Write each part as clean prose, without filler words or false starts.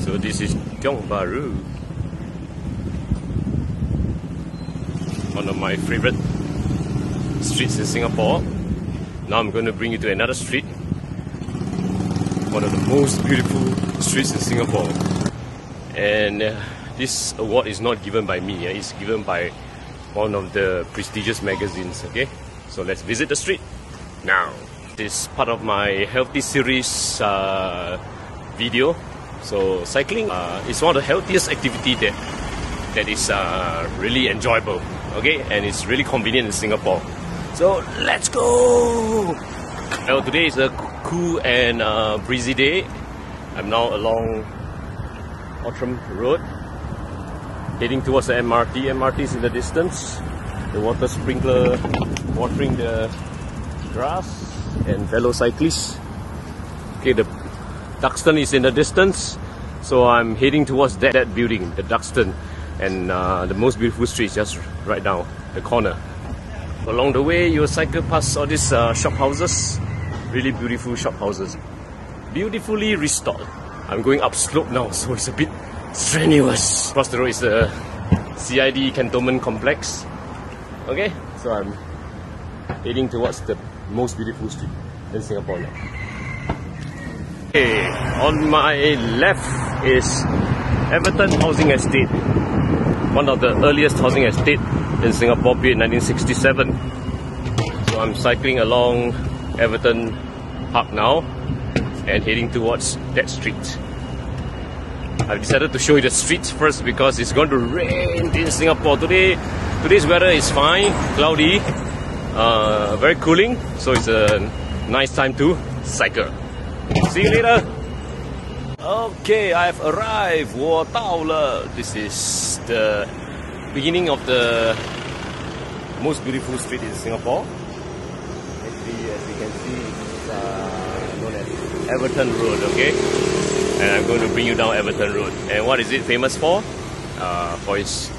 So this is Tiong Bahru, one of my favorite streets in Singapore. Now I'm going to bring you to another street, one of the most beautiful streets in Singapore. And this award is not given by me, it's given by one of the prestigious magazines. Okay, so let's visit the street now. This is part of my healthy series video. So cycling is one of the healthiest activity that is really enjoyable. Okay, and it's really convenient in Singapore. So let's go! Well, today is a cool and breezy day. I'm now along Outram Road, heading towards the MRT. MRT is in the distance. The water sprinkler watering the grass and fellow cyclists. Okay, the Duxton is in the distance, so I'm heading towards that building, the Duxton, and the most beautiful street is just right now, the corner. Along the way, you'll cycle past all these shop houses, really beautiful shop houses, beautifully restored. I'm going upslope now, so it's a bit strenuous. Across the road is the CID Cantonment Complex. Okay, so I'm heading towards the most beautiful street in Singapore now. Okay, on my left is Everton Housing Estate, one of the earliest housing estate in Singapore, built in 1967. So I'm cycling along Everton Park now and heading towards that street. I've decided to show you the streets first because it's going to rain in Singapore today. Today's weather is fine, cloudy, very cooling, so it's a nice time to cycle. See you later. Okay, I've arrived. 我到了. This is the beginning of the most beautiful street in Singapore. Actually, as you can see, it's known as Everton Road. Okay, and I'm going to bring you down Everton Road. And what is it famous for? For its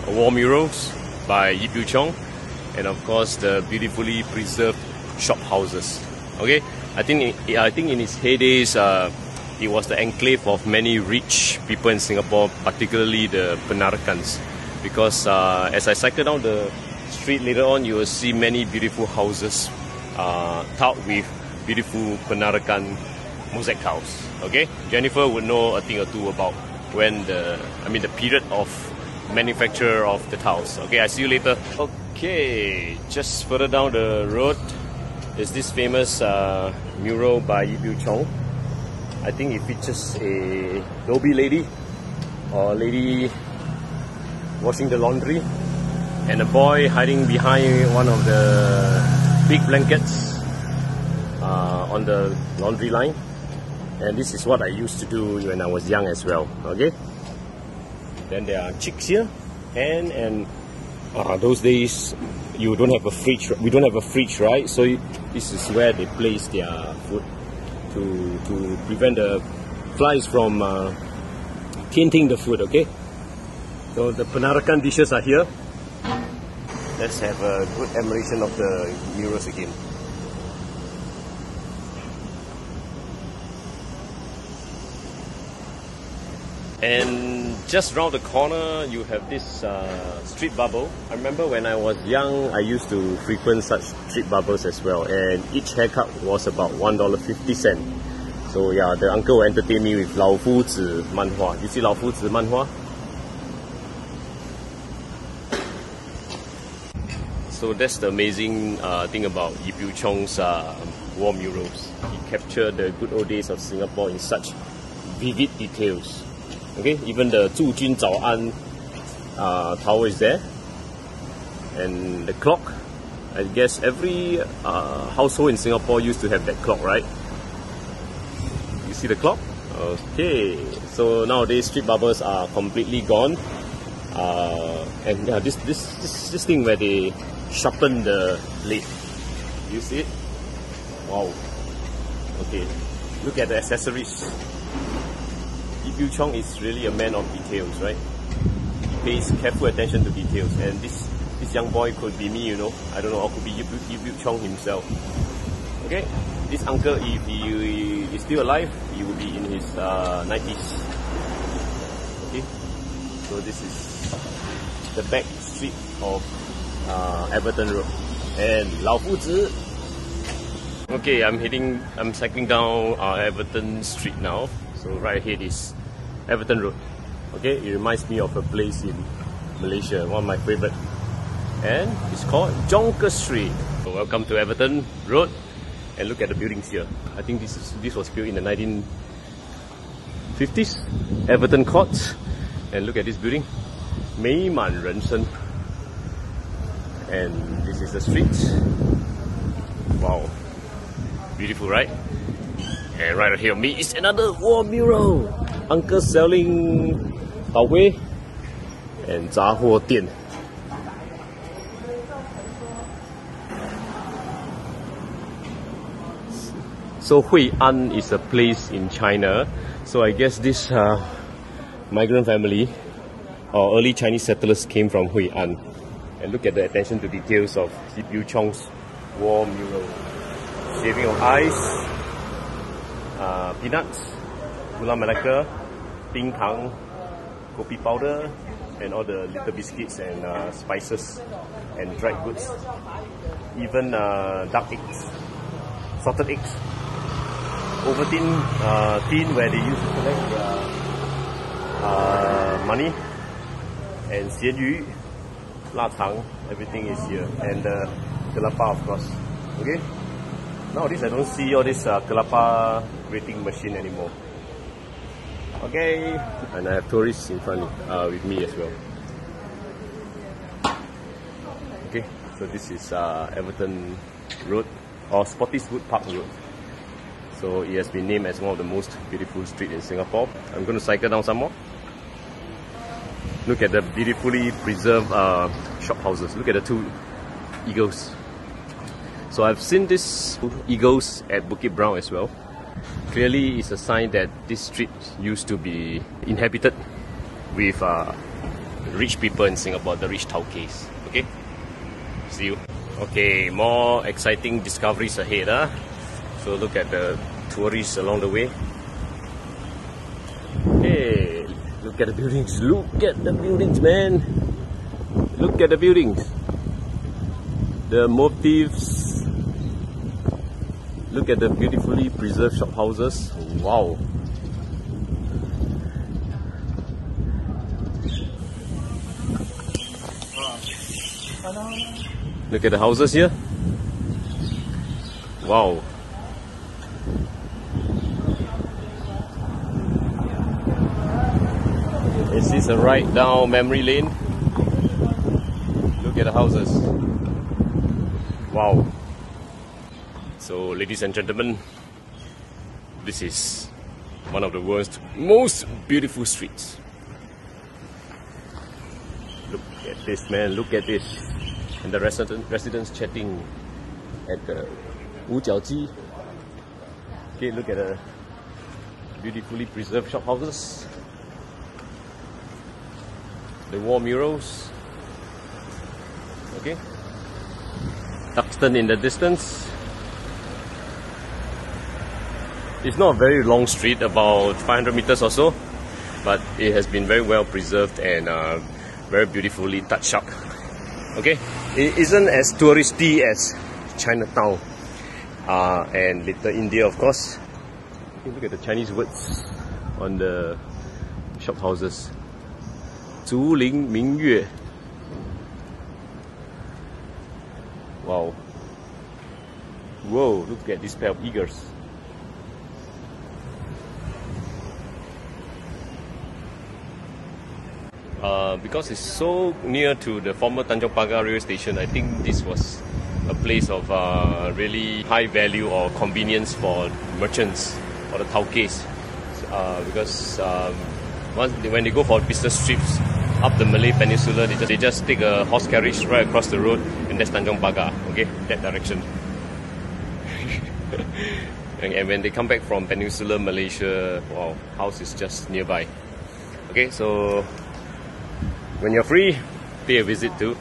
wall murals by Yip Yew Chong, and of course the beautifully preserved shop houses. Okay, I think in its heydays, it was the enclave of many rich people in Singapore, particularly the Penarakans. Because as I cycle down the street later on, you will see many beautiful houses tiled with beautiful Penarakan mosaic tiles. Okay, Jennifer would know a thing or two about when the period of manufacture of the tiles. Okay, I see you later. Okay, just further down the road is this famous mural by Yip Yew Chong. I think it features a dhoby lady or lady washing the laundry and a boy hiding behind one of the big blankets on the laundry line. And this is what I used to do when I was young as well. Okay, then there are chicks here, and those days you don't have a fridge. We don't have a fridge, right? So this is where they place their food to prevent the flies from tainting the food. Okay, so the Penarakan dishes are here. Let's have a good admiration of the murals again. And just round the corner, you have this street bubble. I remember when I was young, I used to frequent such street bubbles as well, and each haircut was about $1.50. So yeah, the uncle will entertain me with 老夫子漫画. You see 老夫子漫画? So that's the amazing thing about Yip Yew Chong's wall murals. He captured the good old days of Singapore in such vivid details. Okay, even the 驻军早安 tower is there, and the clock. I guess every household in Singapore used to have that clock, right? You see the clock? Okay, so nowadays street bubbles are completely gone, and yeah, this thing where they sharpen the blade. You see it? Wow. Okay, look at the accessories. Yip Yew Chong is really a man of details, right? He pays careful attention to details, and this young boy could be me, you know. I don't know, or could be Yip Yew Chong himself. Okay, this uncle, if he is still alive, he will be in his 90s. Okay, so this is the back street of Everton Road and Lao Fu Zi. Okay, I'm cycling down Everton Street now. So right ahead is Everton Road. Okay, it reminds me of a place in Malaysia, one of my favorite, and it's called Jonker Street. So welcome to Everton Road, and look at the buildings here. I think this was built in the 1950s. Everton Court, and look at this building, 美满人生. And this is the street. Wow, beautiful, right? And right here me is another wall mural. Uncle selling tau huay and 杂货店. So Hui'an is a place in China. So I guess this migrant family or early Chinese settlers came from Hui'an. And look at the attention to details of Yu Chong's wall mural. Shaving of ice, peanuts, gula melaka, ping tang, kopi powder, and all the little biscuits and spices and dried goods. Even duck eggs, salted eggs. Ovaltine tin where they used to collect their money, and xian yu, la tang, everything is here, and kelapa, of course. Okay, nowadays I don't see all this kelapa grating machine anymore. Okay, and I have tourists in front with me as well. Okay, so this is Everton Road or Spottiswoode Park Road. So it has been named as one of the most beautiful streets in Singapore. I'm going to cycle down some more. Look at the beautifully preserved shop houses. Look at the two eagles. So I've seen these eagles at Bukit Brown as well. Clearly it's a sign that this street used to be inhabited with rich people in Singapore, the rich Taukays. Okay? See you. Okay, more exciting discoveries ahead. So look at the tourists along the way. Hey, look at the buildings. Look at the buildings, man. Look at the buildings. The motifs. Look at the beautifully preserved shop houses. Wow. Look at the houses here. Wow. This is a ride down memory lane. Look at the houses. Wow. So, ladies and gentlemen, this is one of the world's most beautiful streets. Look at this, man. Look at this. And the residents chatting at the Wujiaoji. Okay, look at the beautifully preserved shop houses. The wall murals. Okay. Duxton in the distance. It's not a very long street, about 500 meters or so, but it has been very well preserved and very beautifully touched up. Okay, it isn't as touristy as Chinatown and Little India, of course. Look at the Chinese words on the shop houses. 竹林明月. Wow. Whoa, look at this pair of eagles. Because it's so near to the former Tanjong Pagar railway station, I think this was a place of really high value or convenience for merchants or the Taukays. Because when they go for business trips up the Malay Peninsula, they just take a horse carriage right across the road, and that's Tanjong Pagar, okay, that direction. And when they come back from Peninsular Malaysia, wow, house is just nearby. Okay, so when you're free, pay a visit to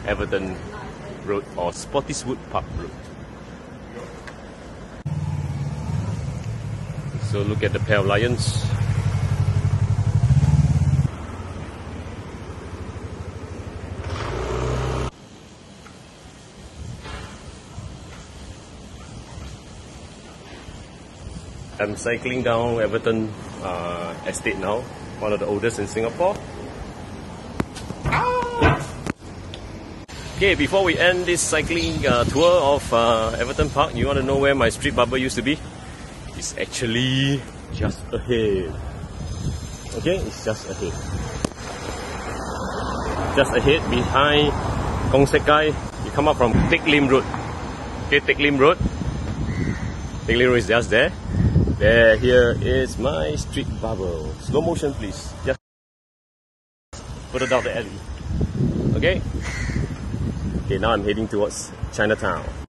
Everton Road or Spottiswoode Park Road. So look at the pair of lions. I'm cycling down Everton Estate now, one of the oldest in Singapore. Okay, before we end this cycling tour of Everton Park, you want to know where my street barber used to be? It's actually just ahead. Okay, it's just ahead. Just ahead behind Kong Sekai. You come up from Teck Lim Road. Okay, Teck Lim Road. Teck Lim Road is just there. Here is my street barber. Slow motion, please. Just further down the alley. Okay. Okay, now I'm heading towards Chinatown.